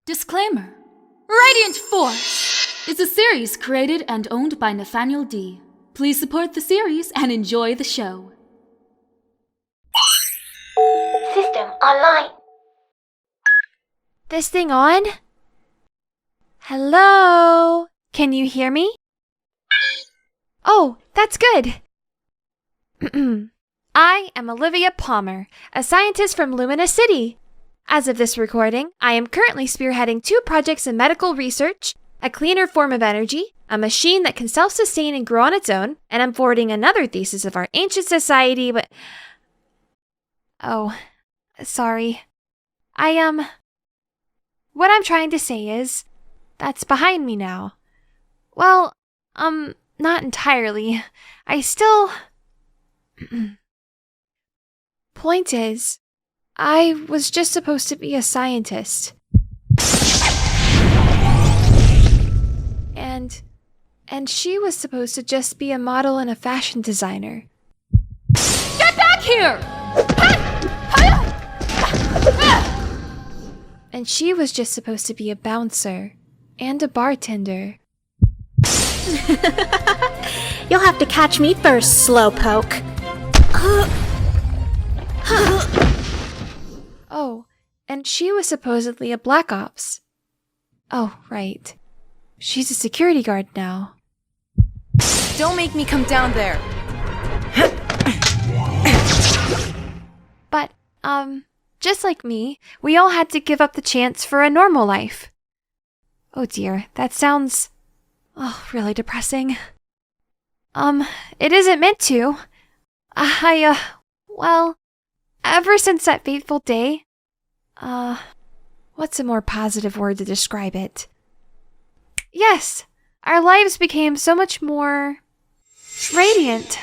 Disclaimer. Radiant Force is a series created and owned by Nathaniel D. Please support the series and enjoy the show. System online. This thing on? Hello? Can you hear me? Oh, that's good. I am Olivia Palmer, a scientist from Lumina City. As of this recording, I am currently spearheading 2 projects in medical research, a cleaner form of energy, a machine that can self-sustain and grow on its own, and I'm forwarding another thesis of our ancient society, but... Oh, sorry. What I'm trying to say is, that's behind me now. Well, not entirely. I still... Point is, I was just supposed to be a scientist. And she was supposed to just be a model and a fashion designer. Get back here! And she was just supposed to be a bouncer and a bartender. You'll have to catch me first, slowpoke. Oh, and she was supposedly a Black Ops. Oh, right. She's a security guard now. Don't make me come down there. But, just like me, we all had to give up the chance for a normal life. Oh dear, that sounds... really depressing. It isn't meant to. Well, ever since that fateful day, what's a more positive word to describe it? Yes, our lives became so much more... radiant.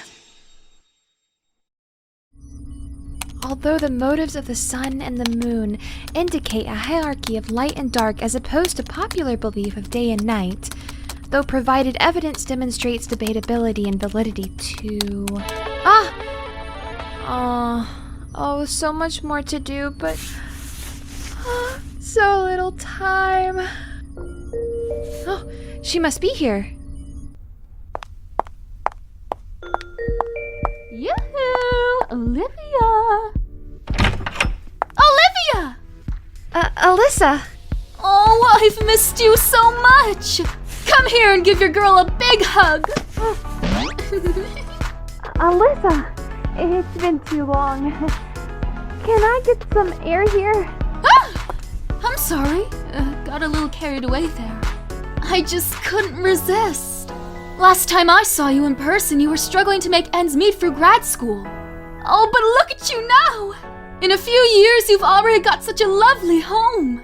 Although the motives of the sun and the moon indicate a hierarchy of light and dark as opposed to popular belief of day and night, though provided evidence demonstrates debatability and validity too. So much more to do, but so little time. Oh, she must be here. Yoo-hoo! Olivia! Olivia! Alyssa! Oh, I've missed you so much! Come here and give your girl a big hug! Alyssa, it's been too long. Can I get some air here? I'm sorry. Got a little carried away there. I just couldn't resist. Last time I saw you in person, you were struggling to make ends meet for grad school. Oh, but look at you now! In a few years, you've already got such a lovely home.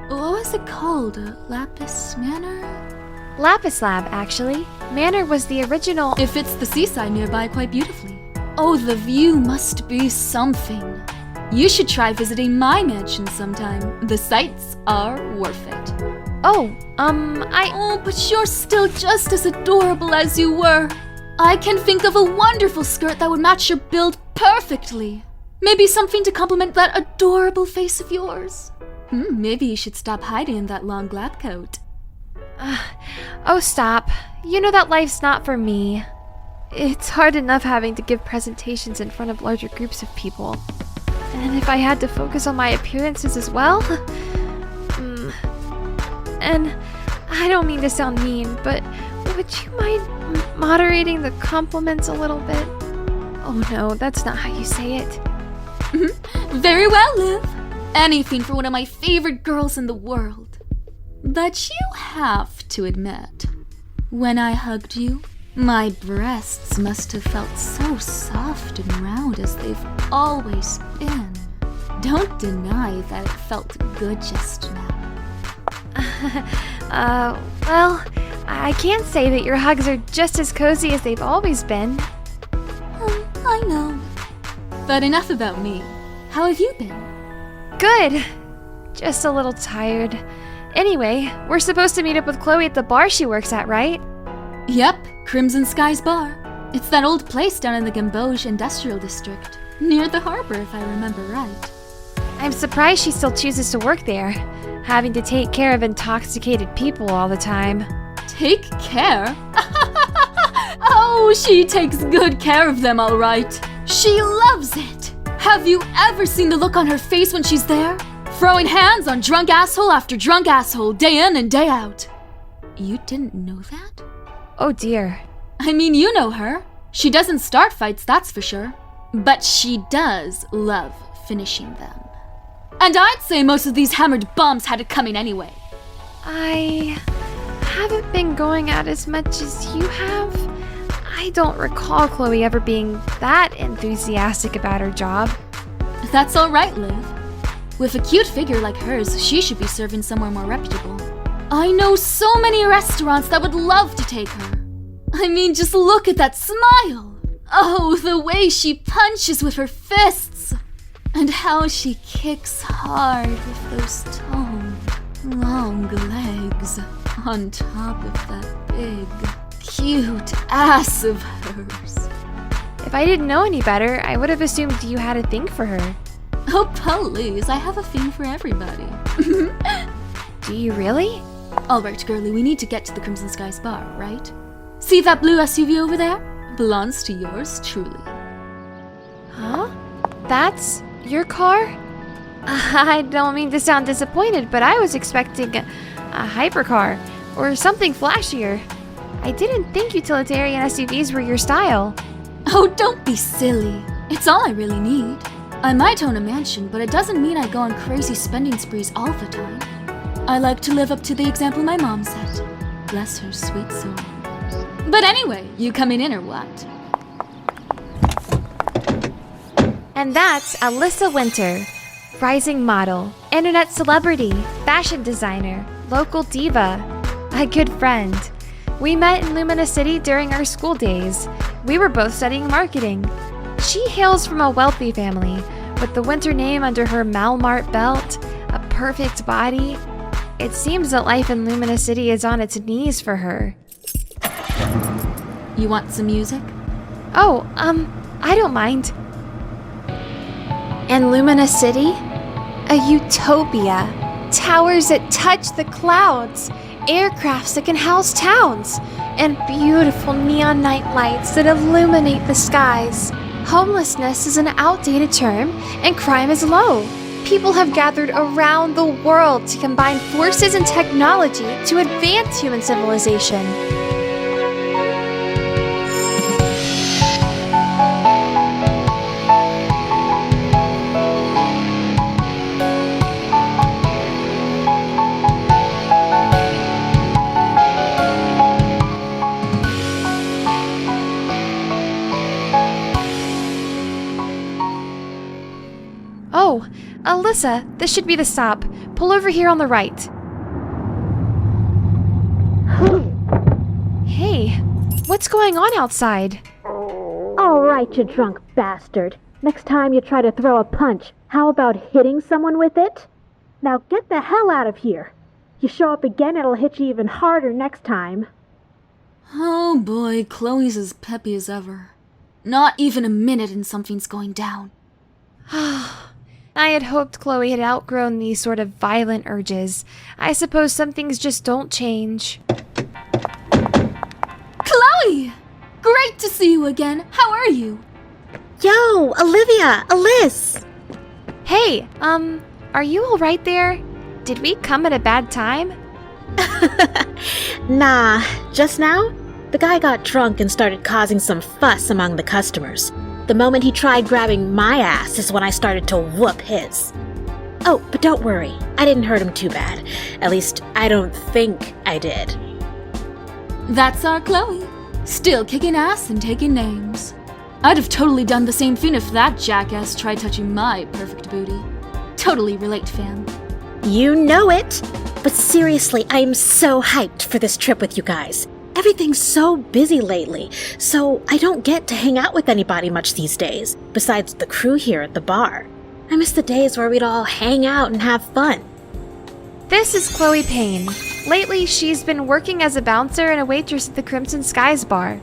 What was it called? Lapis Manor? Lapis Lab, actually. Manor was the original... It fits the seaside nearby quite beautifully. Oh, the view must be something. You should try visiting my mansion sometime. The sights are worth it. Oh, Oh, but you're still just as adorable as you were. I can think of a wonderful skirt that would match your build perfectly. Maybe something to complement that adorable face of yours. Maybe you should stop hiding in that long lab coat. Oh, stop. You know that life's not for me. It's hard enough having to give presentations in front of larger groups of people. And if I had to focus on my appearances as well? And I don't mean to sound mean, but would you mind moderating the compliments a little bit? Oh no, that's not how you say it. Very well, Liv. Anything for one of my favorite girls in the world. But you have to admit, when I hugged you, my breasts must have felt so soft and round as they've always been. Don't deny that it felt good just now. Well, I can't say that your hugs are just as cozy as they've always been. I know. But enough about me. How have you been? Good. Just a little tired. Anyway, we're supposed to meet up with Chloe at the bar she works at, right? Yep, Crimson Skies Bar. It's that old place down in the Gamboge Industrial District, near the harbor if I remember right. I'm surprised she still chooses to work there. having to take care of intoxicated people all the time. Take care? Oh, she takes good care of them, all right. She loves it. Have you ever seen the look on her face when she's there? Throwing hands on drunk asshole after drunk asshole, day in and day out. You didn't know that? Oh dear. I mean, you know her. She doesn't start fights, that's for sure. But she does love finishing them. And I'd say most of these hammered bums had it coming anyway. I haven't been going out as much as you have. I don't recall Chloe ever being that enthusiastic about her job. That's all right, Liv. With a cute figure like hers, she should be serving somewhere more reputable. I know so many restaurants that would love to take her. I mean, just look at that smile. Oh, the way she punches with her fists. And how she kicks hard with those toned, long legs on top of that big, cute ass of hers. If I didn't know any better, I would have assumed you had a thing for her. Oh, please, I have a thing for everybody. Do you really? All right, girlie, we need to get to the Crimson Skies bar, right? See that blue SUV over there? Belongs to yours truly. Huh? That's your car? I don't mean to sound disappointed, but I was expecting a hypercar or something flashier. I didn't think utilitarian SUVs were your style. Oh, don't be silly. It's all I really need. I might own a mansion, but it doesn't mean I go on crazy spending sprees all the time. I like to live up to the example my mom set. Bless her sweet soul. But anyway, you coming in or what? And that's Alyssa Winter, rising model, internet celebrity, fashion designer, local diva, a good friend. We met in Lumina City during our school days. We were both studying marketing. She hails from a wealthy family, with the Winter name under her Malmart belt, a perfect body. It seems that life in Lumina City is on its knees for her. You want some music? Oh, I don't mind. And Lumina City? A utopia. Towers that touch the clouds. Aircrafts that can house towns. And beautiful neon night lights that illuminate the skies. Homelessness is an outdated term, and crime is low. People have gathered around the world to combine forces and technology to advance human civilization. Oh, Alyssa, this should be the stop. Pull over here on the right. Hey, what's going on outside? All right, you drunk bastard. Next time you try to throw a punch, how about hitting someone with it? Now get the hell out of here. You show up again, it'll hit you even harder next time. Oh boy, Chloe's as peppy as ever. Not even a minute and something's going down. I had hoped Chloe had outgrown these sort of violent urges. I suppose some things just don't change. Chloe! Great to see you again. How are you? Yo, Olivia, Alyssa! Hey, are you all right there? Did we come at a bad time? Nah, just now, the guy got drunk and started causing some fuss among the customers. The moment he tried grabbing my ass is when I started to whoop his. Oh, but don't worry, I didn't hurt him too bad. At least, I don't think I did. That's our Chloe. Still kicking ass and taking names. I'd have totally done the same thing if that jackass tried touching my perfect booty. Totally relate, fam. You know it! But seriously, I am so hyped for this trip with you guys. Everything's so busy lately, so I don't get to hang out with anybody much these days, besides the crew here at the bar. I miss the days where we'd all hang out and have fun. This is Chloe Payne. Lately, she's been working as a bouncer and a waitress at the Crimson Skies bar.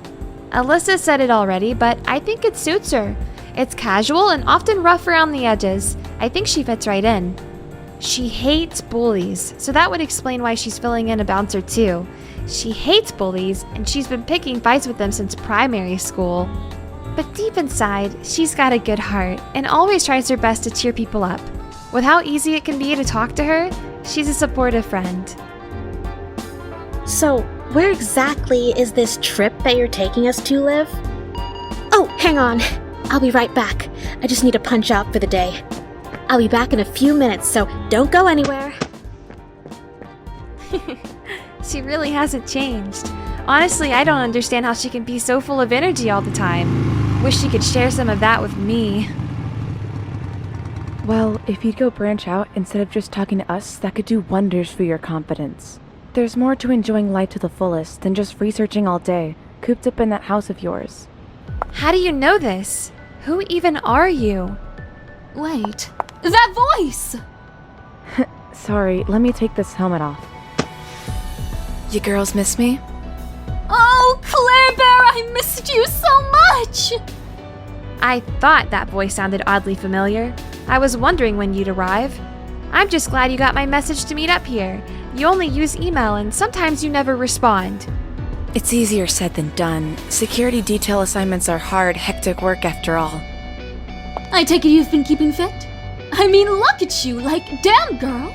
Alyssa said it already, but I think it suits her. It's casual and often rough around the edges. I think she fits right in. She hates bullies, so that would explain why she's filling in a bouncer too. She hates bullies, and she's been picking fights with them since primary school. But deep inside, she's got a good heart and always tries her best to cheer people up. With how easy it can be to talk to her, she's a supportive friend. So, where exactly is this trip that you're taking us to, Liv? Oh, hang on. I'll be right back. I just need to punch out for the day. I'll be back in a few minutes, so don't go anywhere. She really hasn't changed. Honestly, I don't understand how she can be so full of energy all the time. Wish she could share some of that with me. Well, if you'd go branch out instead of just talking to us, that could do wonders for your confidence. There's more to enjoying life to the fullest than just researching all day, cooped up in that house of yours. How do you know this? Who even are you? Wait, that voice! Sorry, let me take this helmet off. You girls miss me? Oh, Claire Bear, I missed you so much! I thought that voice sounded oddly familiar. I was wondering when you'd arrive. I'm just glad you got my message to meet up here. You only use email and sometimes you never respond. It's easier said than done. Security detail assignments are hard, hectic work after all. I take it you've been keeping fit? I mean, look at you, like, damn girl!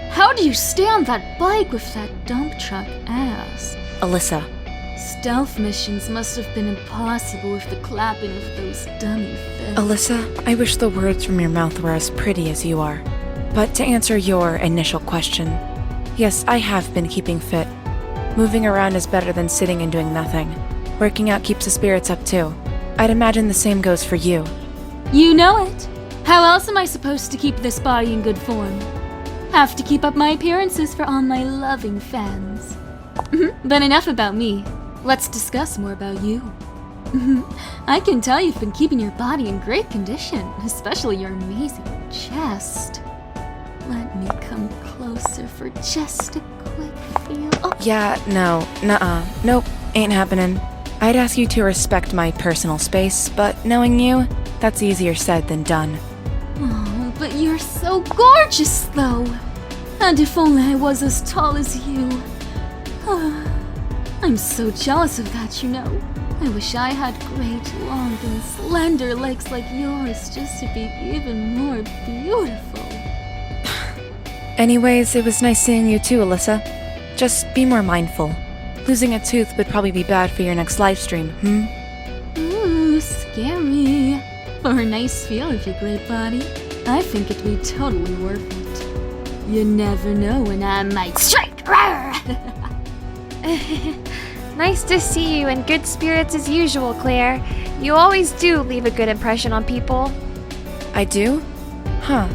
How do you stay on that bike with that dump truck ass? Alyssa. Stealth missions must have been impossible with the clapping of those dummy fists. Alyssa, I wish the words from your mouth were as pretty as you are. But to answer your initial question, yes, I have been keeping fit. Moving around is better than sitting and doing nothing. Working out keeps the spirits up too. I'd imagine the same goes for you. You know it. How else am I supposed to keep this body in good form? Have to keep up my appearances for all my loving fans. But enough about me. Let's discuss more about you. I can tell you've been keeping your body in great condition, especially your amazing chest. Let me come closer for just a quick feel. Oh. Yeah, no, nuh-uh. Nope, ain't happening. I'd ask you to respect my personal space, but knowing you, that's easier said than done. Oh, but you're so gorgeous, though. And if only I was as tall as you. I'm so jealous of that, you know. I wish I had great, long, and slender legs like yours just to be even more beautiful. Anyways, it was nice seeing you too, Alyssa. Just be more mindful. Losing a tooth would probably be bad for your next live stream, Ooh, scary. For a nice feel of your great body, I think it'd be totally worth it. You never know when I might strike. Nice to see you in good spirits as usual, Claire. You always do leave a good impression on people. I do? Huh.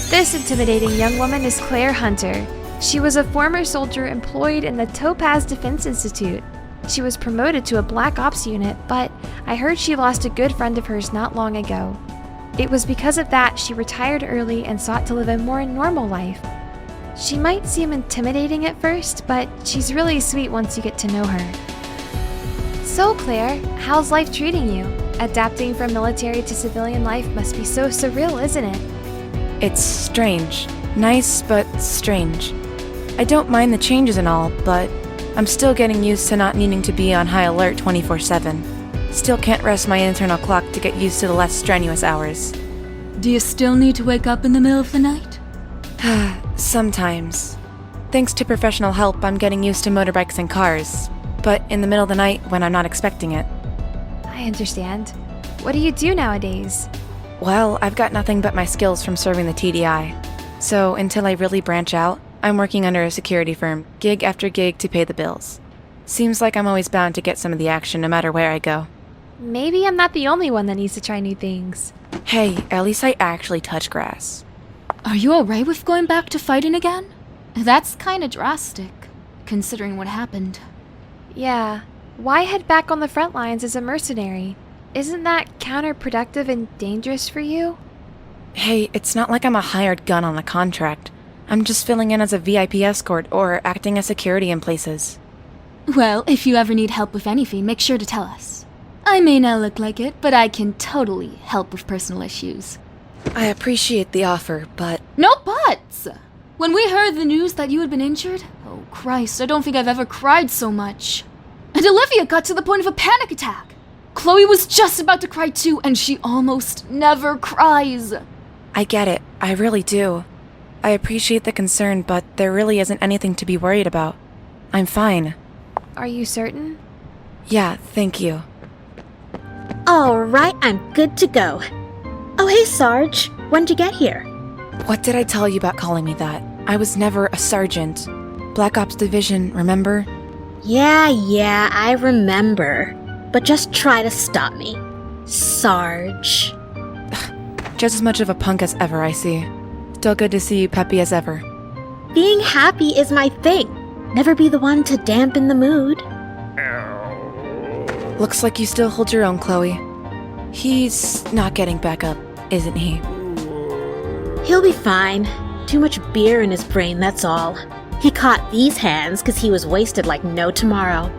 This intimidating young woman is Claire Hunter. She was a former soldier employed in the Topaz Defense Institute. She was promoted to a Black Ops unit, but I heard she lost a good friend of hers not long ago. It was because of that she retired early and sought to live a more normal life. She might seem intimidating at first, but she's really sweet once you get to know her. So Claire, how's life treating you? Adapting from military to civilian life must be so surreal, isn't it? It's strange. Nice, but strange. I don't mind the changes and all, but I'm still getting used to not needing to be on high alert 24/7. Still can't rest my internal clock to get used to the less strenuous hours. Do you still need to wake up in the middle of the night? Sometimes. Thanks to professional help, I'm getting used to motorbikes and cars. But in the middle of the night, when I'm not expecting it. I understand. What do you do nowadays? Well, I've got nothing but my skills from serving the TDI. So until I really branch out, I'm working under a security firm, gig after gig to pay the bills. Seems like I'm always bound to get some of the action no matter where I go. Maybe I'm not the only one that needs to try new things. Hey, at least I actually touch grass. Are you alright with going back to fighting again? That's kinda drastic, considering what happened. Yeah. Why head back on the front lines as a mercenary? Isn't that counterproductive and dangerous for you? Hey, it's not like I'm a hired gun on a contract. I'm just filling in as a VIP escort or acting as security in places. Well, if you ever need help with anything, make sure to tell us. I may not look like it, but I can totally help with personal issues. I appreciate the offer, but... No buts! When we heard the news that you had been injured, oh Christ, I don't think I've ever cried so much. And Olivia got to the point of a panic attack. Chloe was just about to cry too, and she almost never cries. I get it. I really do. I appreciate the concern, but there really isn't anything to be worried about. I'm fine. Are you certain? Yeah, thank you. Alright, I'm good to go. Oh hey Sarge, when'd you get here? What did I tell you about calling me that? I was never a sergeant. Black Ops Division, remember? Yeah, I remember. But just try to stop me. Sarge. Just as much of a punk as ever, I see. Still good to see you peppy as ever. Being happy is my thing. Never be the one to dampen the mood. Looks like you still hold your own, Chloe. He's not getting back up, isn't he? He'll be fine. Too much beer in his brain, that's all. He caught these hands because he was wasted like no tomorrow.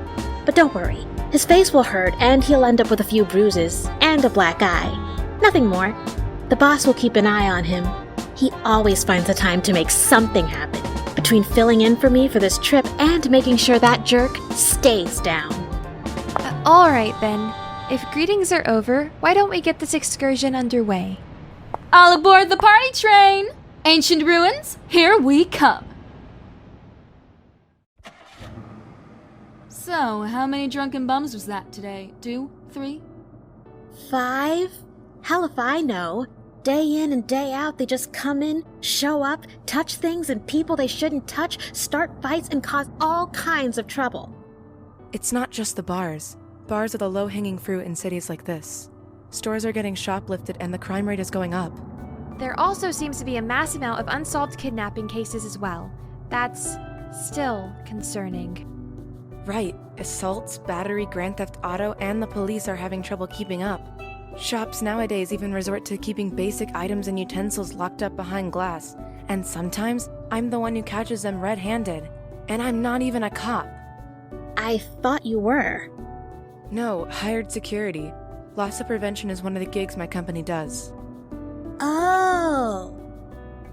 But don't worry. His face will hurt and he'll end up with a few bruises and a black eye. Nothing more. The boss will keep an eye on him. He always finds the time to make something happen, between filling in for me for this trip and making sure that jerk stays down. Alright then. If greetings are over, why don't we get this excursion underway? All aboard the party train! Ancient ruins, here we come. So, how many drunken bums was that today? 2? 3? 5? Hell if I know. Day in and day out, they just come in, show up, touch things and people they shouldn't touch, start fights, and cause all kinds of trouble. It's not just the bars. Bars are the low-hanging fruit in cities like this. Stores are getting shoplifted and the crime rate is going up. There also seems to be a mass amount of unsolved kidnapping cases as well. That's still concerning. Right. Assaults, battery, grand theft auto, and the police are having trouble keeping up. Shops nowadays even resort to keeping basic items and utensils locked up behind glass. And sometimes, I'm the one who catches them red-handed. And I'm not even a cop. I thought you were. No, hired security. Loss of prevention is one of the gigs my company does. Oh.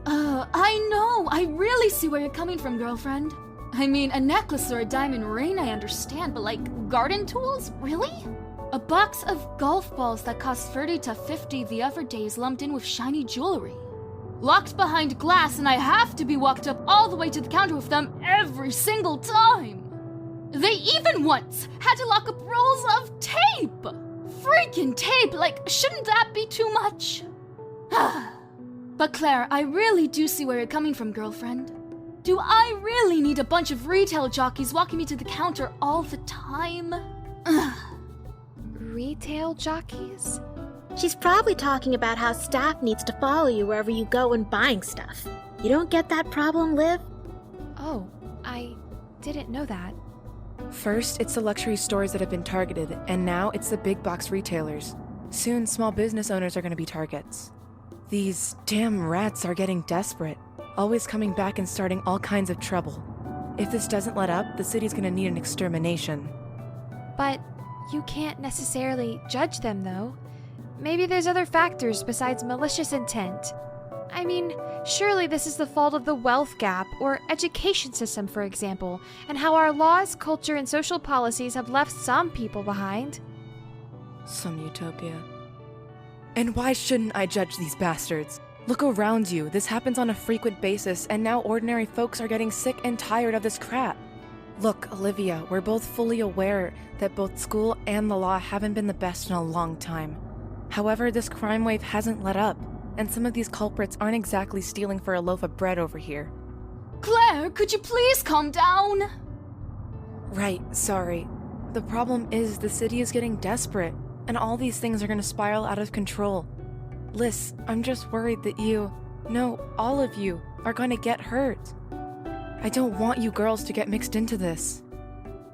I know. I really see where you're coming from, girlfriend. I mean, a necklace or a diamond ring I understand, but like, garden tools? Really? A box of golf balls that cost 30 to 50 the other day is lumped in with shiny jewelry. Locked behind glass, and I have to be walked up all the way to the counter with them every single time. They even once had to lock up rolls of tape! Freaking tape! Like, shouldn't that be too much? But Claire, I really do see where you're coming from, girlfriend. Do I really need a bunch of retail jockeys walking me to the counter all the time? Retail jockeys? She's probably talking about how staff needs to follow you wherever you go when buying stuff. You don't get that problem, Liv? Oh, I didn't know that. First, it's the luxury stores that have been targeted, and now it's the big box retailers. Soon, small business owners are going to be targets. These damn rats are getting desperate, always coming back and starting all kinds of trouble. If this doesn't let up, the city's going to need an extermination. But you can't necessarily judge them, though. Maybe there's other factors besides malicious intent. I mean, surely this is the fault of the wealth gap or education system, for example, and how our laws, culture, and social policies have left some people behind. Some utopia. And why shouldn't I judge these bastards? Look around you. This happens on a frequent basis, and now ordinary folks are getting sick and tired of this crap. Look, Olivia, we're both fully aware that both school and the law haven't been the best in a long time. However, this crime wave hasn't let up, and some of these culprits aren't exactly stealing for a loaf of bread over here. Claire, could you please calm down? Right, sorry. The problem is the city is getting desperate, and all these things are going to spiral out of control. Liz, I'm just worried that all of you, are going to get hurt. I don't want you girls to get mixed into this.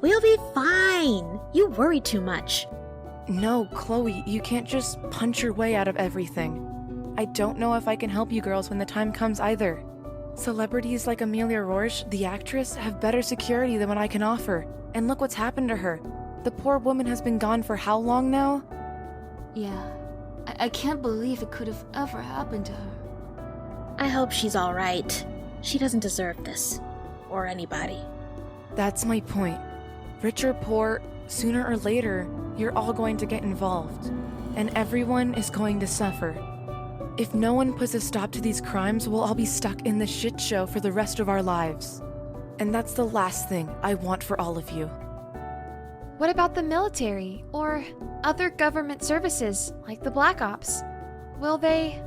We'll be fine. You worry too much. No, Chloe, you can't just punch your way out of everything. I don't know if I can help you girls when the time comes either. Celebrities like Amelia Roarch, the actress, have better security than what I can offer. And look what's happened to her. The poor woman has been gone for how long now? Yeah. I can't believe it could have ever happened to her. I hope she's alright. She doesn't deserve this. Or anybody. That's my point. Rich or poor, sooner or later, you're all going to get involved. And everyone is going to suffer. If no one puts a stop to these crimes, we'll all be stuck in this shit show for the rest of our lives. And that's the last thing I want for all of you. What about the military or other government services like the Black Ops? Will they...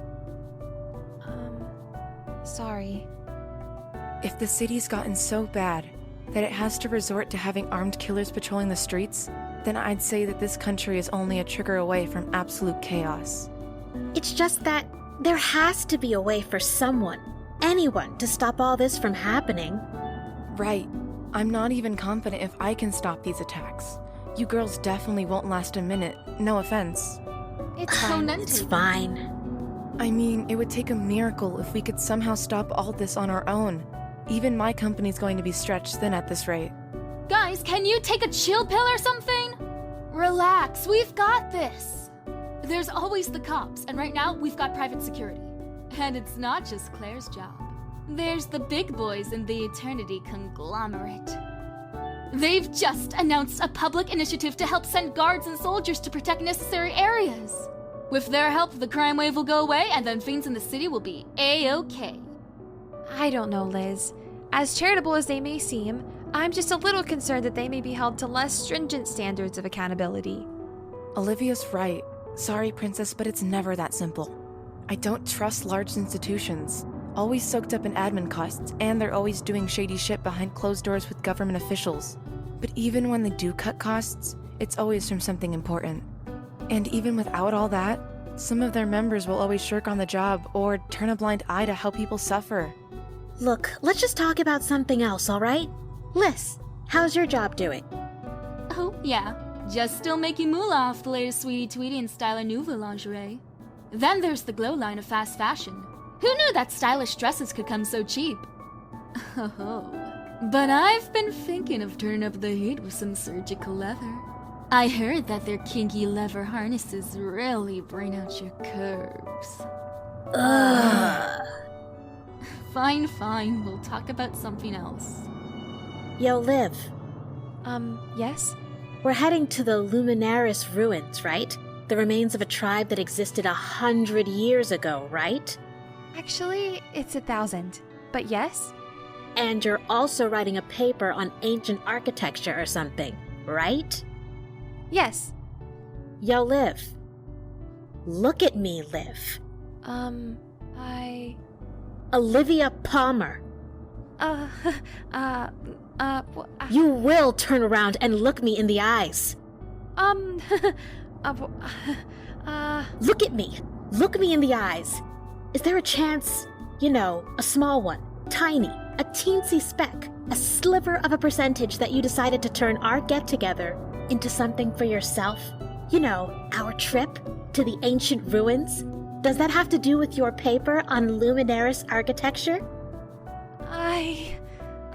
Sorry. If the city's gotten so bad that it has to resort to having armed killers patrolling the streets, then I'd say that this country is only a trigger away from absolute chaos. It's just that there has to be a way for someone, anyone, to stop all this from happening. Right. I'm not even confident if I can stop these attacks. You girls definitely won't last a minute, no offense. It's fine. It's fine. I mean, it would take a miracle if we could somehow stop all this on our own. Even my company's going to be stretched thin at this rate. Guys, can you take a chill pill or something? Relax, we've got this. There's always the cops, and right now we've got private security. And it's not just Claire's job. There's the big boys in the Eternity conglomerate. They've just announced a public initiative to help send guards and soldiers to protect necessary areas. With their help, the crime wave will go away, and then things in the city will be A-okay. I don't know, Liz. As charitable as they may seem, I'm just a little concerned that they may be held to less stringent standards of accountability. Olivia's right. Sorry, Princess, but it's never that simple. I don't trust large institutions. Always soaked up in admin costs, and they're always doing shady shit behind closed doors with government officials. But even when they do cut costs, it's always from something important. And even without all that, some of their members will always shirk on the job or turn a blind eye to how people suffer. Look, let's just talk about something else, alright? Liz, how's your job doing? Oh, yeah. Just still making moolah off the latest Sweetie Tweety and Styler Nouveau lingerie. Then there's the Glow line of fast fashion. Who knew that stylish dresses could come so cheap? Oh, but I've been thinking of turning up the heat with some surgical leather. I heard that their kinky leather harnesses really bring out your curves. Ugh. Fine, we'll talk about something else. Yo, Liv, Yes? we're heading to the Luminaris ruins, right? The remains of a tribe that existed 100 years ago, right? Actually, it's 1,000. But yes? And you're also writing a paper on ancient architecture or something, right? Yes. Yo, Liv. Look at me, Liv. Olivia Palmer. You will turn around and look me in the eyes. Look at me. Look me in the eyes. Is there a chance, a small one, tiny, a teensy speck, a sliver of a percentage that you decided to turn our get-together into something for yourself? Our trip to the ancient ruins? Does that have to do with your paper on Luminaris architecture?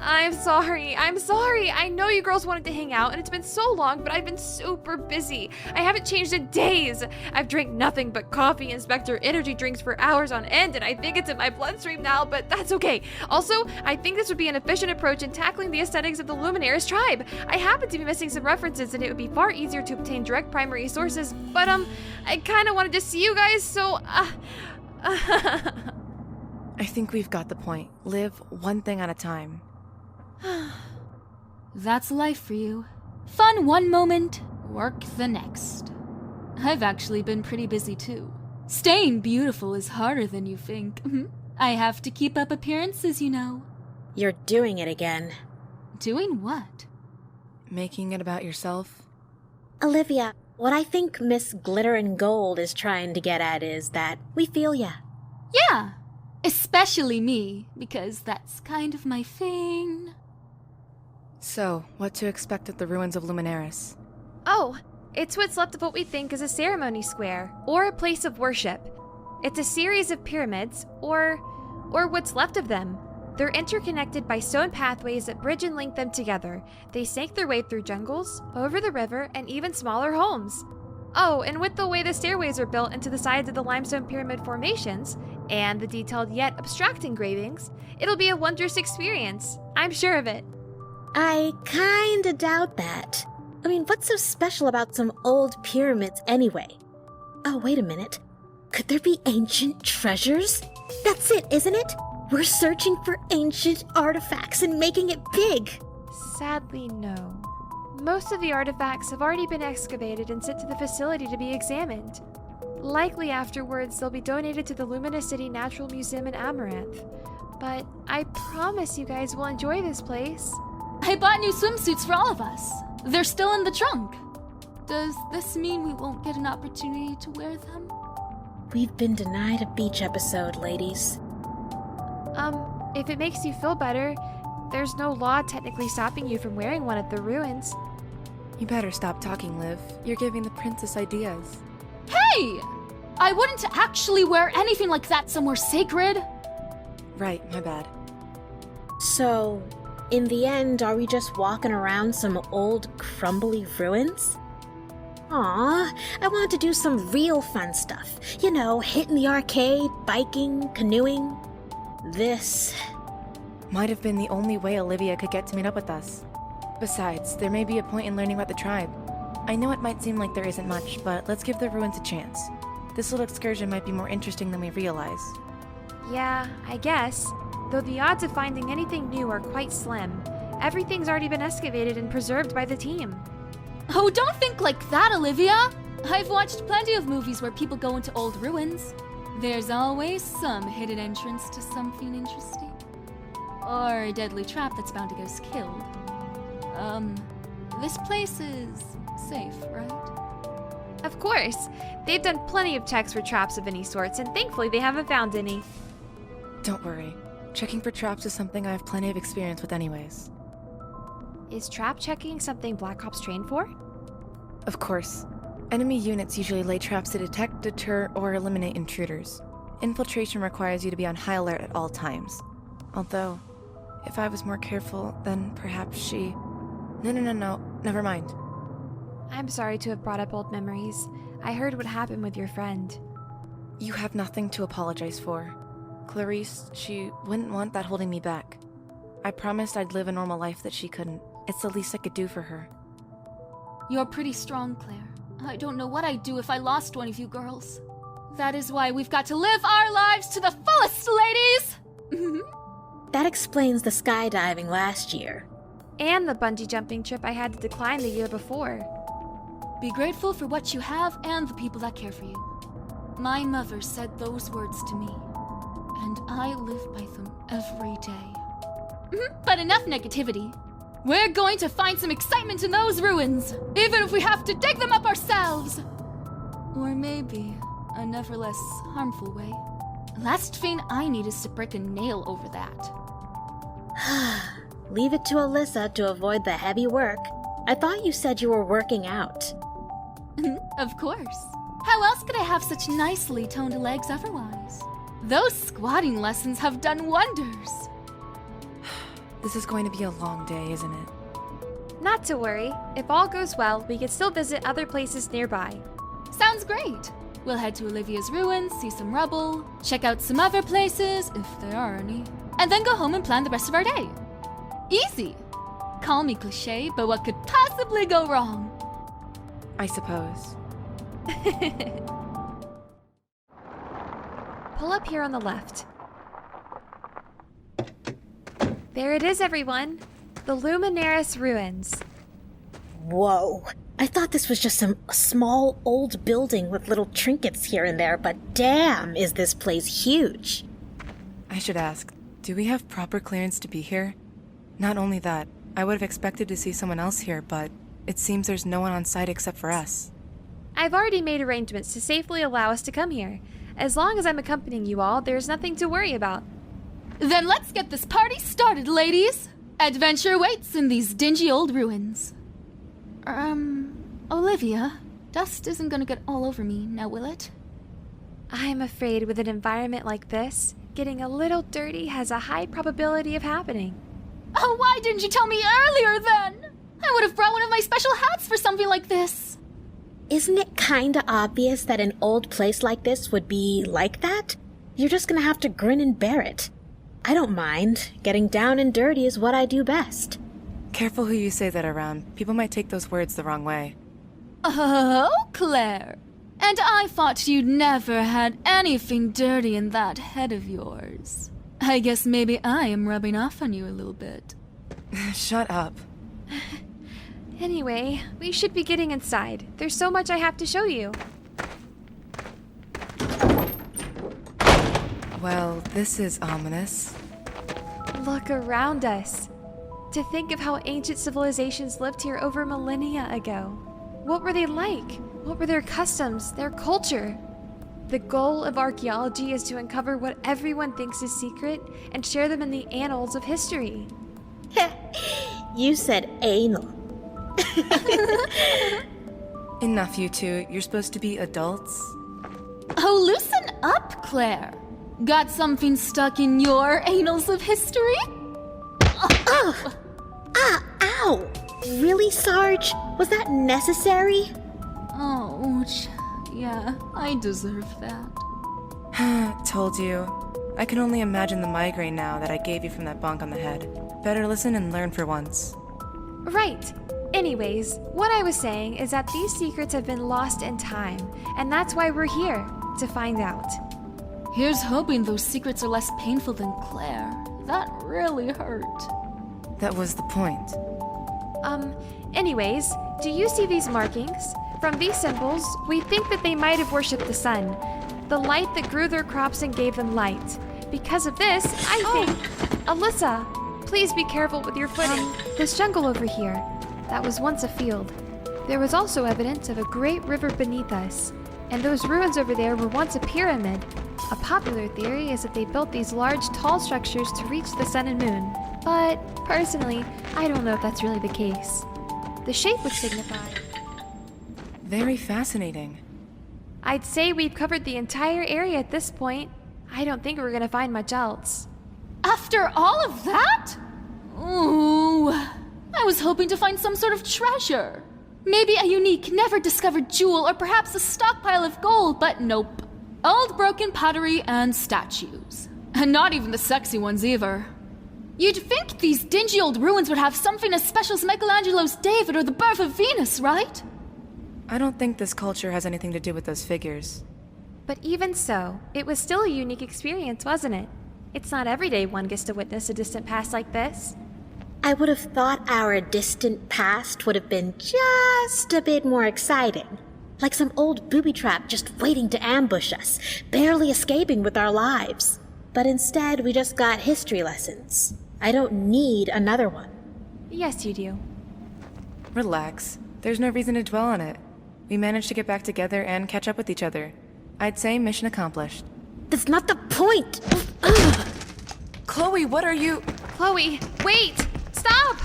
I'm sorry. I know you girls wanted to hang out, and it's been so long, but I've been super busy. I haven't changed in days. I've drank nothing but coffee and Spectre energy drinks for hours on end, and I think it's in my bloodstream now, but that's okay. Also, I think this would be an efficient approach in tackling the aesthetics of the Luminaris tribe. I happen to be missing some references, and it would be far easier to obtain direct primary sources, but I kind of wanted to see you guys, so I think we've got the point. Live one thing at a time. That's life for you. Fun one moment, work the next. I've actually been pretty busy too. Staying beautiful is harder than you think. I have to keep up appearances, You're doing it again. Doing what? Making it about yourself? Olivia, what I think Miss Glitter and Gold is trying to get at is that we feel ya. Yeah, especially me, because that's kind of my thing. So, what to expect at the ruins of Luminaris? Oh, it's what's left of what we think is a ceremony square, or a place of worship. It's a series of pyramids, or what's left of them. They're interconnected by stone pathways that bridge and link them together. They snake their way through jungles, over the river, and even smaller homes. Oh, and with the way the stairways are built into the sides of the limestone pyramid formations, and the detailed yet abstract engravings, it'll be a wondrous experience. I'm sure of it. I kinda doubt that. I mean, what's so special about some old pyramids anyway? Oh, wait a minute. Could there be ancient treasures? That's it, isn't it? We're searching for ancient artifacts and making it big. Sadly, no. Most of the artifacts have already been excavated and sent to the facility to be examined. Likely afterwards, they'll be donated to the Lumina City Natural Museum in Amaranth. But I promise you guys will enjoy this place. I bought new swimsuits for all of us. They're still in the trunk. Does this mean we won't get an opportunity to wear them? We've been denied a beach episode, ladies. If it makes you feel better, there's no law technically stopping you from wearing one at the ruins. You better stop talking, Liv. You're giving the princess ideas. Hey! I wouldn't actually wear anything like that somewhere sacred. Right, my bad. So, in the end, are we just walking around some old, crumbly ruins? Aw, I want to do some real fun stuff. You know, hitting the arcade, biking, canoeing. This... Might have been the only way Olivia could get to meet up with us. Besides, there may be a point in learning about the tribe. I know it might seem like there isn't much, but let's give the ruins a chance. This little excursion might be more interesting than we realize. Yeah, I guess. Though the odds of finding anything new are quite slim. Everything's already been excavated and preserved by the team. Oh, don't think like that, Olivia! I've watched plenty of movies where people go into old ruins. There's always some hidden entrance to something interesting. Or a deadly trap that's bound to get us killed. This place is safe, right? Of course. They've done plenty of checks for traps of any sorts, and thankfully they haven't found any. Don't worry. Checking for traps is something I have plenty of experience with anyways. Is trap checking something Black Ops trained for? Of course. Enemy units usually lay traps to detect, deter, or eliminate intruders. Infiltration requires you to be on high alert at all times. Although, if I was more careful, then perhaps she... No, never mind. I'm sorry to have brought up old memories. I heard what happened with your friend. You have nothing to apologize for. Clarice, she wouldn't want that holding me back. I promised I'd live a normal life that she couldn't. It's the least I could do for her. You're pretty strong, Claire. I don't know what I'd do if I lost one of you girls. That is why we've got to live our lives to the fullest, ladies! That explains the skydiving last year. And the bungee jumping trip I had to decline the year before. Be grateful for what you have and the people that care for you. My mother said those words to me, and I live by them every day. But enough negativity. We're going to find some excitement in those ruins, even if we have to dig them up ourselves. Or maybe a never less harmful way. Last thing I need is to break a nail over that. Leave it to Alyssa to avoid the heavy work. I thought you said you were working out. Of course. How else could I have such nicely toned legs otherwise? Those squatting lessons have done wonders. This is going to be a long day, isn't it? Not to worry. If all goes well, we can still visit other places nearby. Sounds great. We'll head to Olivia's ruins, see some rubble, check out some other places, if there are any, and then go home and plan the rest of our day. Easy. Call me cliché, but what could possibly go wrong? I suppose. Pull up here on the left. There it is, everyone. The Luminaris Ruins. Whoa. I thought this was just some small old building with little trinkets here and there, but damn, is this place huge. I should ask, do we have proper clearance to be here? Not only that, I would have expected to see someone else here, but it seems there's no one on site except for us. I've already made arrangements to safely allow us to come here. As long as I'm accompanying you all, there's nothing to worry about. Then let's get this party started, ladies! Adventure waits in these dingy old ruins. Olivia, dust isn't gonna get all over me, now will it? I'm afraid with an environment like this, getting a little dirty has a high probability of happening. Oh, why didn't you tell me earlier then? I would have brought one of my special hats for something like this. isn't it kinda obvious that an old place like this would be like that? You're just gonna have to grin and bear it. I don't mind. Getting down and dirty is what I do best. Careful who you say that around. People might take those words the wrong way. Oh, Claire. And I thought you'd never had anything dirty in that head of yours. I guess maybe I am rubbing off on you a little bit. Shut up. Anyway, we should be getting inside. There's so much I have to show you. Well, this is ominous. Look around us. To think of how ancient civilizations lived here over millennia ago. What were they like? What were their customs, their culture? The goal of archaeology is to uncover what everyone thinks is secret and share them in the annals of history. You said anal. Enough, you two. You're supposed to be adults. Oh, loosen up, Claire. Got something stuck in your annals of history? Ow! Really, Sarge? Was that necessary? Ouch. Yeah, I deserve that. Told you. I can only imagine the migraine now that I gave you from that bonk on the head. Better listen and learn for once. Right. Anyways, what I was saying is that these secrets have been lost in time, and that's why we're here, to find out. Here's hoping those secrets are less painful than Claire. That really hurt. That was the point. Anyways, do you see these markings? From these symbols, we think that they might have worshipped the sun, the light that grew their crops and gave them light. Because of this, I think... Alyssa, please be careful with your footing. This jungle over here, that was once a field. There was also evidence of a great river beneath us, and those ruins over there were once a pyramid. A popular theory is that they built these large, tall structures to reach the sun and moon. But, personally, I don't know if that's really the case. The shape would signify... Very fascinating. I'd say we've covered the entire area at this point. I don't think we're gonna find much else. After all of that? Ooh, I was hoping to find some sort of treasure. Maybe a unique, never-discovered jewel, or perhaps a stockpile of gold, but nope. Old broken pottery and statues. And not even the sexy ones either. You'd think these dingy old ruins would have something as special as Michelangelo's David or the birth of Venus, right? I don't think this culture has anything to do with those figures. But even so, it was still a unique experience, wasn't it? It's not every day one gets to witness a distant past like this. I would have thought our distant past would have been just a bit more exciting. Like some old booby trap just waiting to ambush us, barely escaping with our lives. But instead, we just got history lessons. I don't need another one. Yes, you do. Relax. There's no reason to dwell on it. We managed to get back together and catch up with each other. I'd say mission accomplished. That's not the point! Chloe, what are you... Chloe, wait! Stop!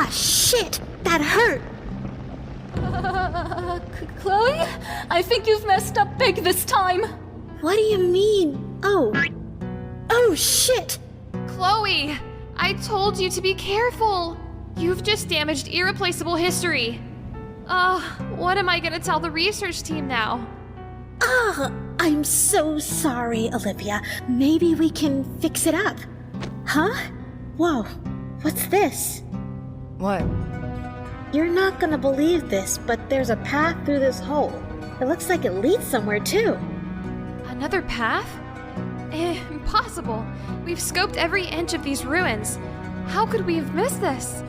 Shit! That hurt! Chloe? I think you've messed up big this time. What do you mean? Oh, shit! Chloe! I told you to be careful! You've just damaged irreplaceable history. What am I gonna tell the research team now? I'm so sorry, Olivia. Maybe we can fix it up. Huh? Whoa, what's this? What? You're not gonna believe this, but there's a path through this hole. It looks like it leads somewhere, too. Another path? Impossible. We've scoped every inch of these ruins. How could we have missed this?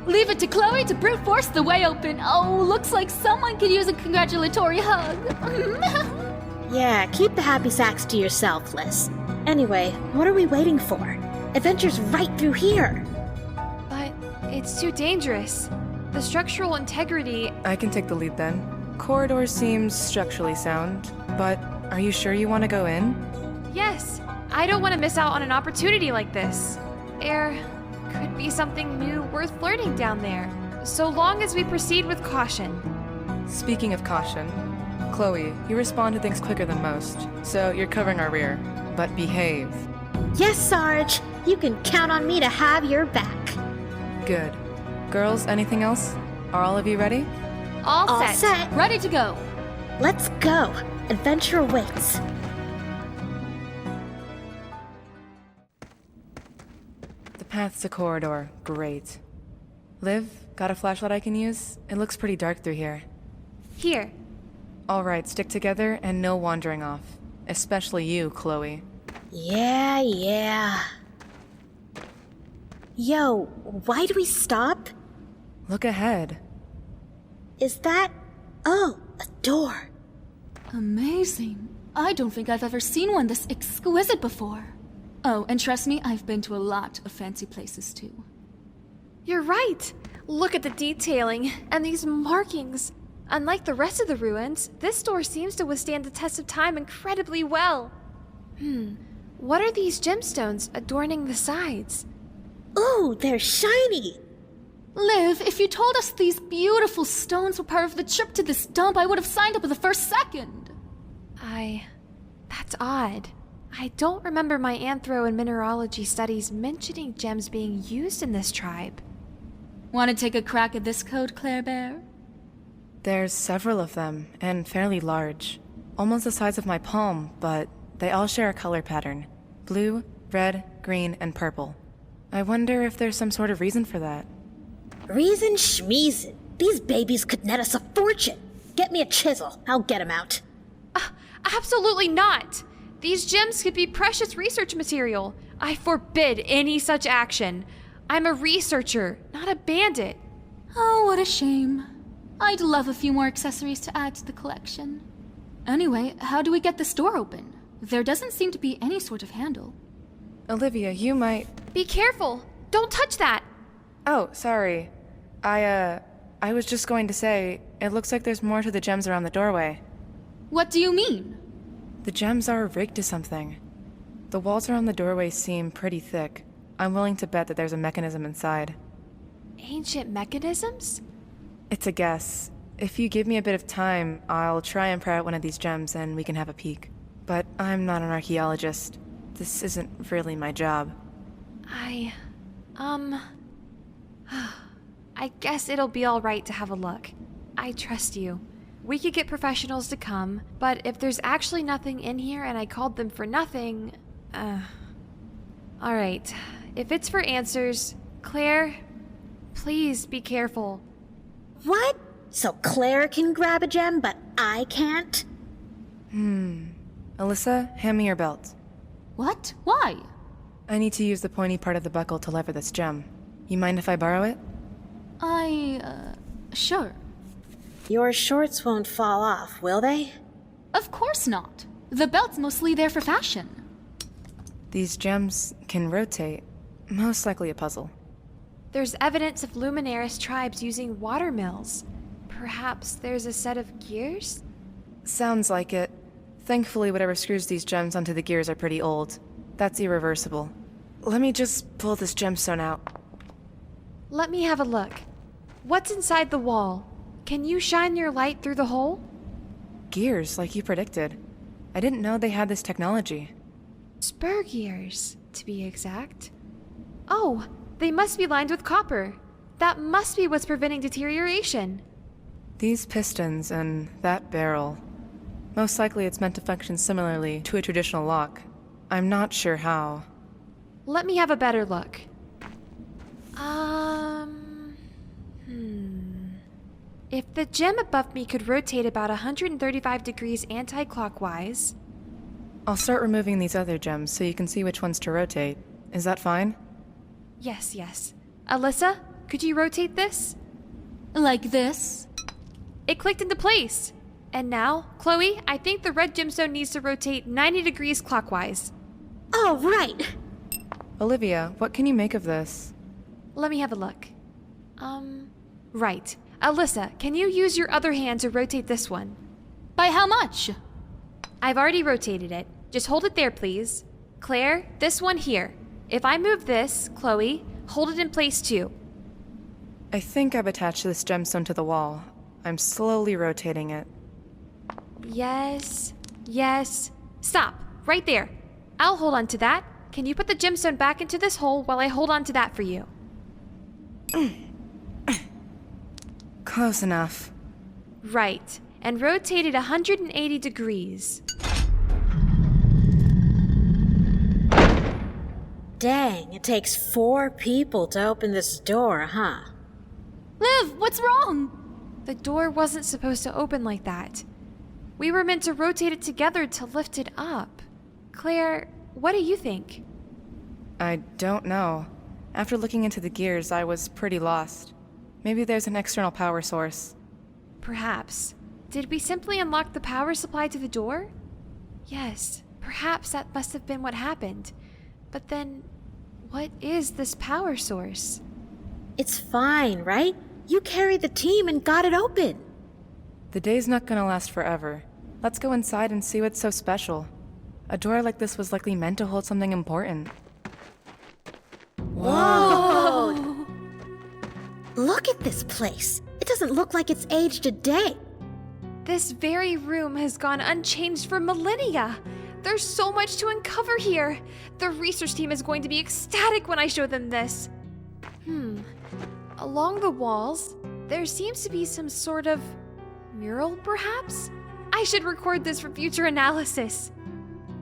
Leave it to Chloe to brute force the way open. Oh, looks like someone could use a congratulatory hug. Yeah, keep the happy sacks to yourself, Liz. Anyway, what are we waiting for? Adventure's right through here. But it's too dangerous. The structural integrity... I can take the lead then. Corridor seems structurally sound, but are you sure you want to go in? Yes, I don't want to miss out on an opportunity like this. There could be something new worth learning down there, so long as we proceed with caution. Speaking of caution, Chloe, you respond to things quicker than most, so you're covering our rear. But behave. Yes, Sarge. You can count on me to have your back. Good. Girls, anything else? Are all of you ready? All All set. set. Ready to go. Let's go. Adventure awaits. The path's a corridor. Great. Liv, got a flashlight I can use? It looks pretty dark through here. Here. Alright, stick together and no wandering off. Especially you, Chloe. Yeah. Yo, why do we stop? Look ahead. Is that... Oh, a door. Amazing. I don't think I've ever seen one this exquisite before. Oh, and trust me, I've been to a lot of fancy places too. You're right. Look at the detailing and these markings. Unlike the rest of the ruins, this door seems to withstand the test of time incredibly well. What are these gemstones adorning the sides? Ooh, they're shiny. Liv, if you told us these beautiful stones were part of the trip to this dump, I would have signed up with the first second. That's odd. I don't remember my anthro and mineralogy studies mentioning gems being used in this tribe. Want to take a crack at this code, Claire Bear? There's several of them, and fairly large. Almost the size of my palm, but they all share a color pattern. Blue, red, green, and purple. I wonder if there's some sort of reason for that. Reason schmeezin'. These babies could net us a fortune. Get me a chisel. I'll get him out. Absolutely not! These gems could be precious research material. I forbid any such action. I'm a researcher, not a bandit. Oh, what a shame. I'd love a few more accessories to add to the collection. Anyway, how do we get this door open? There doesn't seem to be any sort of handle. Olivia, you might... Be careful! Don't touch that! Oh, sorry. I was just going to say, it looks like there's more to the gems around the doorway. What do you mean? The gems are rigged to something. The walls around the doorway seem pretty thick. I'm willing to bet that there's a mechanism inside. Ancient mechanisms? It's a guess. If you give me a bit of time, I'll try and pry out one of these gems and we can have a peek. But I'm not an archaeologist. This isn't really my job. I guess it'll be alright to have a look. I trust you. We could get professionals to come, but if there's actually nothing in here and I called them for nothing... Alright, if it's for answers, Claire, please be careful. What? So Claire can grab a gem, but I can't? Alyssa, hand me your belt. What? Why? I need to use the pointy part of the buckle to lever this gem. You mind if I borrow it? Sure. Your shorts won't fall off, will they? Of course not. The belt's mostly there for fashion. These gems can rotate. Most likely a puzzle. There's evidence of luminaris tribes using water mills. Perhaps there's a set of gears? Sounds like it. Thankfully, whatever screws these gems onto the gears are pretty old. That's irreversible. Let me just pull this gemstone out. Let me have a look. What's inside the wall? Can you shine your light through the hole? Gears, like you predicted. I didn't know they had this technology. Spur gears, to be exact. Oh, they must be lined with copper. That must be what's preventing deterioration. These pistons and that barrel. Most likely it's meant to function similarly to a traditional lock. I'm not sure how. Let me have a better look. If the gem above me could rotate about 135 degrees anti-clockwise... I'll start removing these other gems so you can see which ones to rotate. Is that fine? Yes. Alyssa, could you rotate this? Like this? It clicked into place. And now, Chloe, I think the red gemstone needs to rotate 90 degrees clockwise. Oh, right. Olivia, what can you make of this? Let me have a look. Right. Alyssa, can you use your other hand to rotate this one? By how much? I've already rotated it. Just hold it there, please. Claire, this one here. If I move this, Chloe, hold it in place too. I think I've attached this gemstone to the wall. I'm slowly rotating it. Yes. Stop. Right there. I'll hold on to that. Can you put the gemstone back into this hole while I hold on to that for you? Close enough. Right, and rotate it 180 degrees. Dang, it takes 4 people to open this door, huh? Liv, what's wrong? The door wasn't supposed to open like that. We were meant to rotate it together to lift it up. Claire, what do you think? I don't know. After looking into the gears, I was pretty lost. Maybe there's an external power source. Perhaps. Did we simply unlock the power supply to the door? Yes, perhaps that must have been what happened. But then, what is this power source? It's fine, right? You carried the team and got it open. The day's not gonna last forever. Let's go inside and see what's so special. A door like this was likely meant to hold something important. Whoa! Look at this place. It doesn't look like it's aged a day. This very room has gone unchanged for millennia. There's so much to uncover here. The research team is going to be ecstatic when I show them this. Along the walls, there seems to be some sort of mural, perhaps? I should record this for future analysis.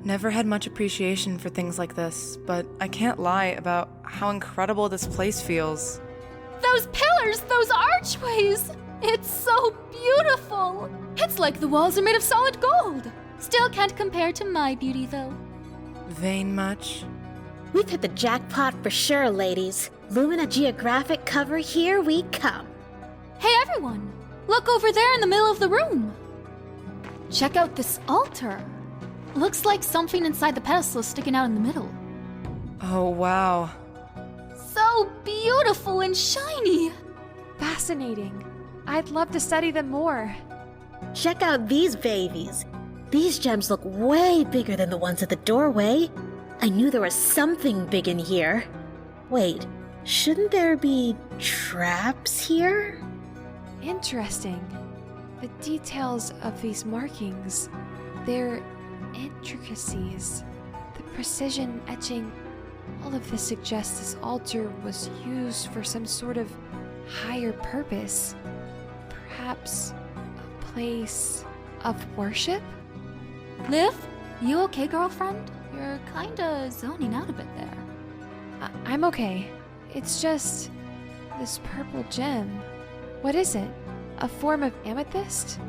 Never had much appreciation for things like this, but I can't lie about how incredible this place feels. Those pillars, those archways! It's so beautiful! It's like the walls are made of solid gold! Still can't compare to my beauty, though. Vain much? We've hit the jackpot for sure, ladies. Lumina Geographic cover, here we come. Hey everyone! Look over there in the middle of the room! Check out this altar! Looks like something inside the pedestal is sticking out in the middle. Oh, wow. So beautiful and shiny! Fascinating. I'd love to study them more. Check out these babies. These gems look way bigger than the ones at the doorway. I knew there was something big in here. Wait, shouldn't there be traps here? Interesting. The details of these markings, their intricacies, the precision etching, all of this suggests this altar was used for some sort of higher purpose. Perhaps a place of worship? Liv, you okay, girlfriend? You're kinda zoning out a bit there. I'm okay. It's just this purple gem. What is it? A form of amethyst?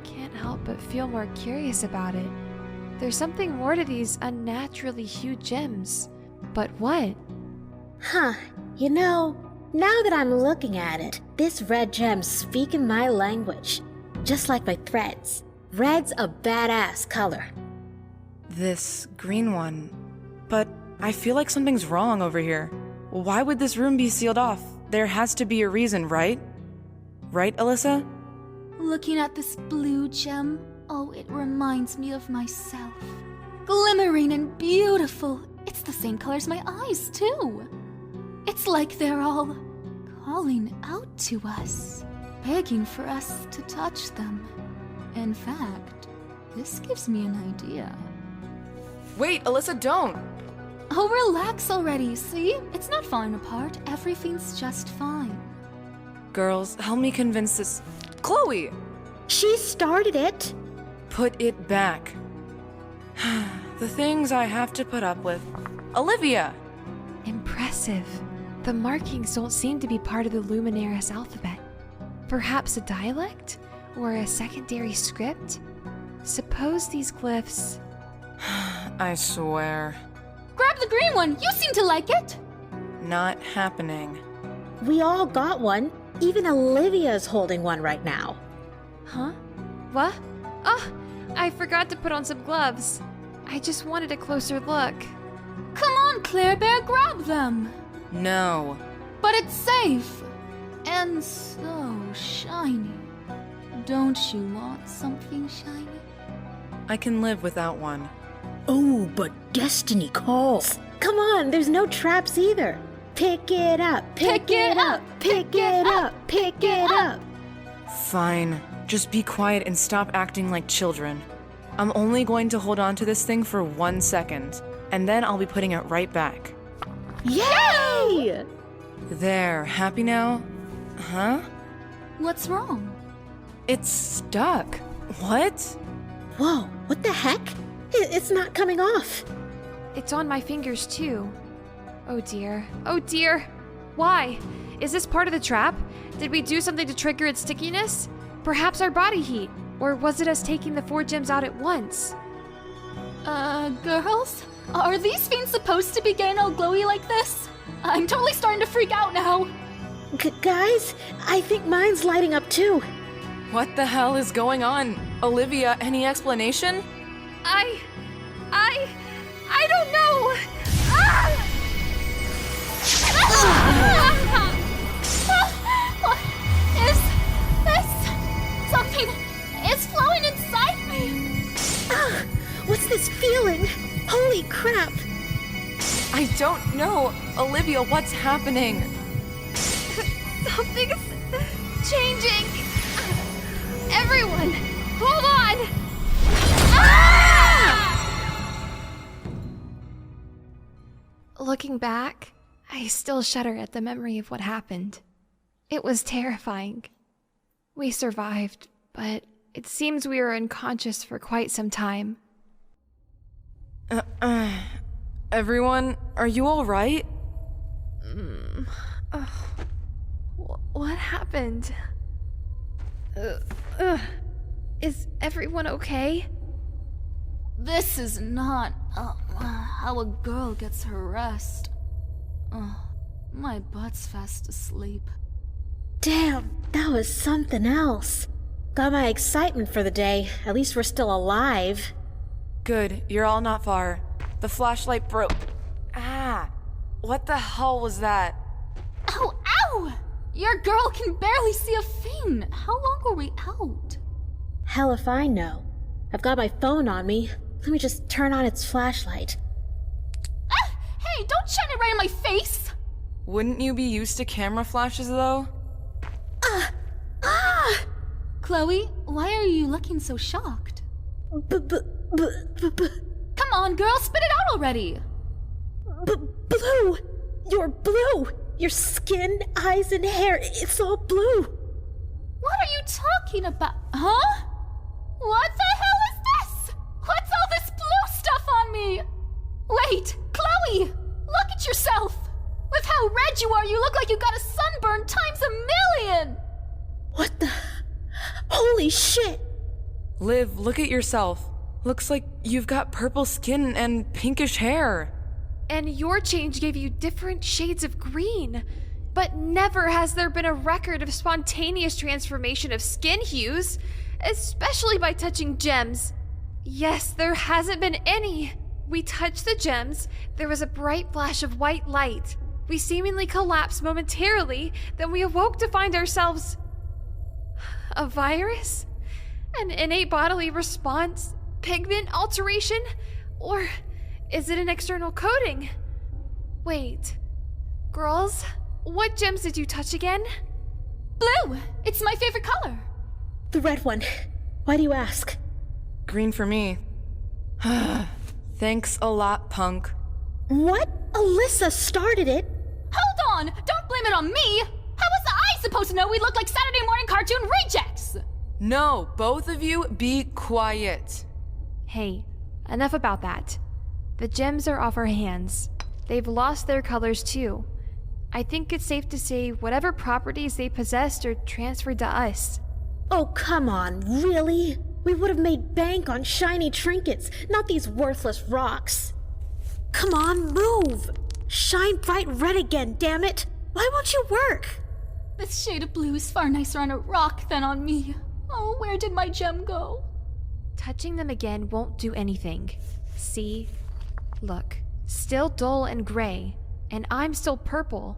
Can't help but feel more curious about it. There's something more to these unnaturally huge gems. But what? Huh, you know, now that I'm looking at it, this red gem's speaking my language. Just like my threads. Red's a badass color. This green one. But I feel like something's wrong over here. Why would this room be sealed off? There has to be a reason, right? Right, Alyssa? Looking at this blue gem, oh, it reminds me of myself. Glimmering and beautiful. It's the same color as my eyes, too. It's like they're all calling out to us, begging for us to touch them. In fact, this gives me an idea. Wait, Alyssa, don't! Oh, relax already, see? It's not falling apart. Everything's just fine. Girls, help me convince this... Chloe! She started it. Put it back. The things I have to put up with. Olivia! Impressive. The markings don't seem to be part of the Luminaris alphabet. Perhaps a dialect? Or a secondary script? Suppose these glyphs... I swear. Grab the green one! You seem to like it! Not happening. We all got one. Even Olivia's holding one right now. Huh? What? Oh, I forgot to put on some gloves. I just wanted a closer look. Come on, Claire Bear, grab them! No. But it's safe! And so shiny. Don't you want something shiny? I can live without one. Oh, but destiny calls. Come on, there's no traps either. Pick it up, pick it up, pick it up, pick it up. Fine. Just be quiet and stop acting like children. I'm only going to hold on to this thing for 1 second, and then I'll be putting it right back. Yay! There, happy now? Huh? What's wrong? It's stuck. What? Whoa, what the heck? It's not coming off. It's on my fingers too. Oh dear. Oh dear. Why? Is this part of the trap? Did we do something to trigger its stickiness? Perhaps our body heat? Or was it us taking the 4 gems out at once? Girls? Are these fiends supposed to be getting all glowy like this? I'm totally starting to freak out now. Guys, I think mine's lighting up too. What the hell is going on? Olivia, any explanation? I don't know! What is this? Something is flowing inside me. What's this feeling? Holy crap! I don't know. Olivia, what's happening? Something's changing! Everyone, hold on! Looking back, I still shudder at the memory of what happened. It was terrifying. We survived, but it seems we were unconscious for quite some time. Everyone, are you alright? What happened? Is everyone okay? This is not how a girl gets her rest. My butt's fast asleep. Damn, that was something else. Got my excitement for the day. At least we're still alive. Good, you're all not far. The flashlight broke. What the hell was that? Ow, ow! Your girl can barely see a thing. How long were we out? Hell if I know. I've got my phone on me. Let me just turn on its flashlight. Hey, don't shine it right in my face! Wouldn't you be used to camera flashes, though? Chloe, why are you looking so shocked? Come on, girl, spit it out already! Blue! You're blue! Your skin, eyes, and hair, it's all blue! What are you talking about? Huh? What the hell is this? What's all this blue stuff on me? Wait, Chloe! Look at yourself! With how red you are, you look like you got a sunburn times a million! What the... Holy shit! Liv, look at yourself. Looks like you've got purple skin and pinkish hair. And your change gave you different shades of green. But never has there been a record of spontaneous transformation of skin hues, especially by touching gems. Yes, there hasn't been any. We touched the gems, there was a bright flash of white light. We seemingly collapsed momentarily, then we awoke to find ourselves... A virus? An innate bodily response? Pigment alteration? Or is it an external coating? Wait. Girls, what gems did you touch again? Blue! It's my favorite color! The red one. Why do you ask? Green for me. Thanks a lot, punk. What? Alyssa started it? Hold on! Don't blame it on me! How was I supposed to know we look like Saturday morning cartoon rejects? No, both of you be quiet. Hey, enough about that. The gems are off our hands. They've lost their colors too. I think it's safe to say whatever properties they possessed are transferred to us. Oh, come on, really? We would have made bank on shiny trinkets, not these worthless rocks. Come on, move! Shine bright red again, damn it! Why won't you work? This shade of blue is far nicer on a rock than on me. Oh, where did my gem go? Touching them again won't do anything. See? Look, still dull and gray, and I'm still purple.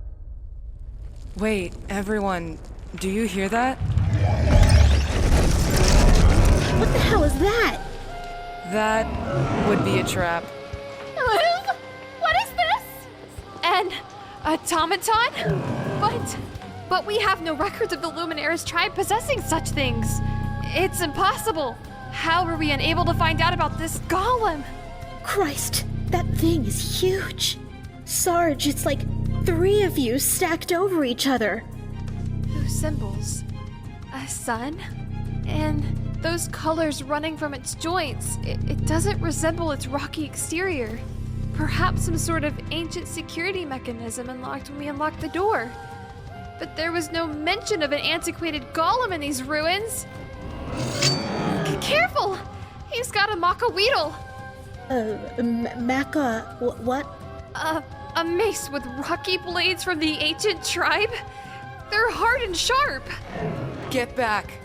Wait, everyone, do you hear that? What the hell is that? That would be a trap. Liv? What is this? An automaton? But we have no records of the Luminaris tribe possessing such things. It's impossible. How were we unable to find out about this golem? Christ, that thing is huge. Sarge, it's like 3 of you stacked over each other. Whose symbols? A sun? And those colors running from its joints, it doesn't resemble its rocky exterior. Perhaps some sort of ancient security mechanism unlocked when we unlocked the door. But there was no mention of an antiquated golem in these ruins. Careful! He's got a maca weedle. What? A mace with rocky blades from the ancient tribe? They're hard and sharp. Get back.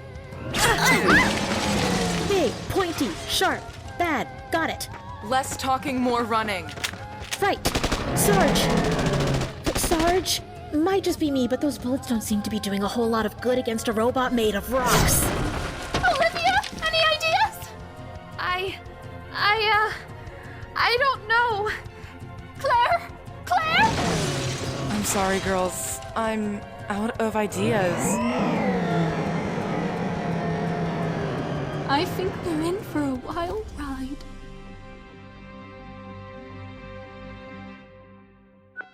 Big, pointy, sharp, bad, got it. Less talking, more running. Right, Sarge, might just be me, but those bullets don't seem to be doing a whole lot of good against a robot made of rocks. Olivia, any ideas? I don't know. Claire? I'm sorry, girls. I'm out of ideas. I think we're in for a wild ride.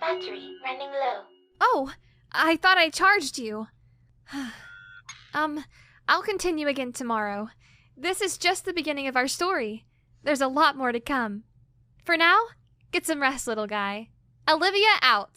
Battery running low. Oh, I thought I charged you. I'll continue again tomorrow. This is just the beginning of our story. There's a lot more to come. For now, get some rest, little guy. Olivia out.